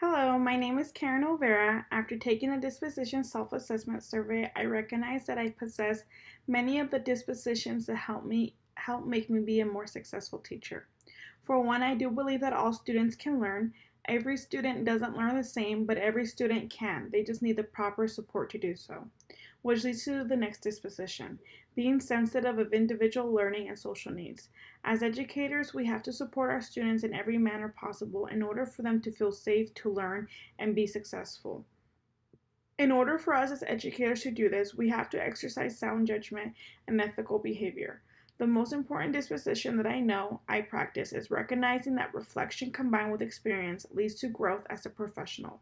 Hello, my name is Karen Olvera. After taking the Disposition Self-Assessment Survey, I recognize that I possess many of the dispositions that help make me be a more successful teacher. For one, I do believe that all students can learn. Every student doesn't learn the same, but every student can. They just need the proper support to do so. Which leads to the next disposition, being sensitive of individual learning and social needs. As educators, we have to support our students in every manner possible in order for them to feel safe to learn and be successful. In order for us as educators to do this, we have to exercise sound judgment and ethical behavior. The most important disposition that I practice is recognizing that reflection combined with experience leads to growth as a professional.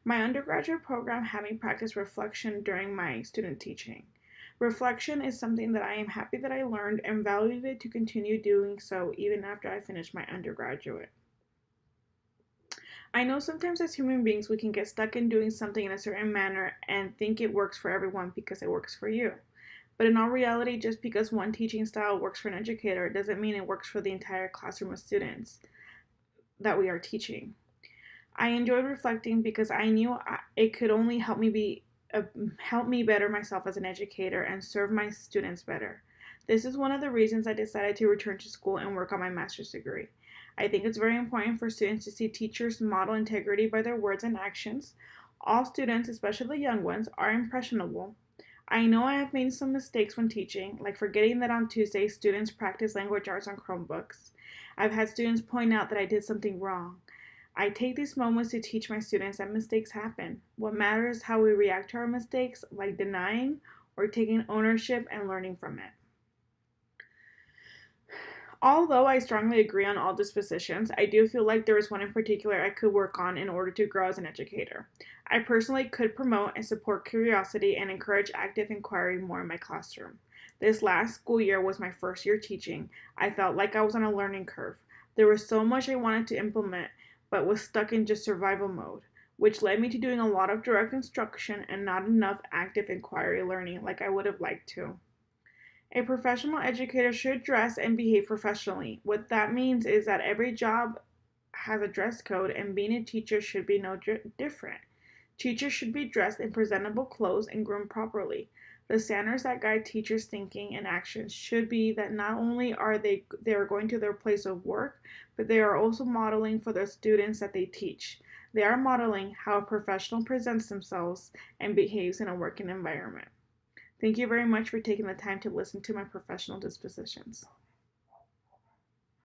My undergraduate program had me practice reflection during my student teaching. Reflection is something that I am happy that I learned and valued it to continue doing so even after I finished my undergraduate. I know sometimes as human beings we can get stuck in doing something in a certain manner and think it works for everyone because it works for you. But in all reality, just because one teaching style works for an educator doesn't mean it works for the entire classroom of students that we are teaching. I enjoyed reflecting because I knew it could only help me better myself as an educator and serve my students better. This is one of the reasons I decided to return to school and work on my master's degree. I think it's very important for students to see teachers model integrity by their words and actions. All students, especially the young ones, are impressionable. I know I have made some mistakes when teaching, like forgetting that on Tuesday students practice language arts on Chromebooks. I've had students point out that I did something wrong. I take these moments to teach my students that mistakes happen. What matters is how we react to our mistakes, like denying or taking ownership and learning from it. Although I strongly agree on all dispositions, I do feel like there is one in particular I could work on in order to grow as an educator. I personally could promote and support curiosity and encourage active inquiry more in my classroom. This last school year was my first year teaching. I felt like I was on a learning curve. There was so much I wanted to implement, but was stuck in just survival mode, which led me to doing a lot of direct instruction and not enough active inquiry learning like I would have liked to. A professional educator should dress and behave professionally. What that means is that every job has a dress code, and being a teacher should be no different. Teachers should be dressed in presentable clothes and groomed properly. The standards that guide teachers' thinking and actions should be that not only are they are going to their place of work, but they are also modeling for the students that they teach. They are modeling how a professional presents themselves and behaves in a working environment. Thank you very much for taking the time to listen to my professional dispositions.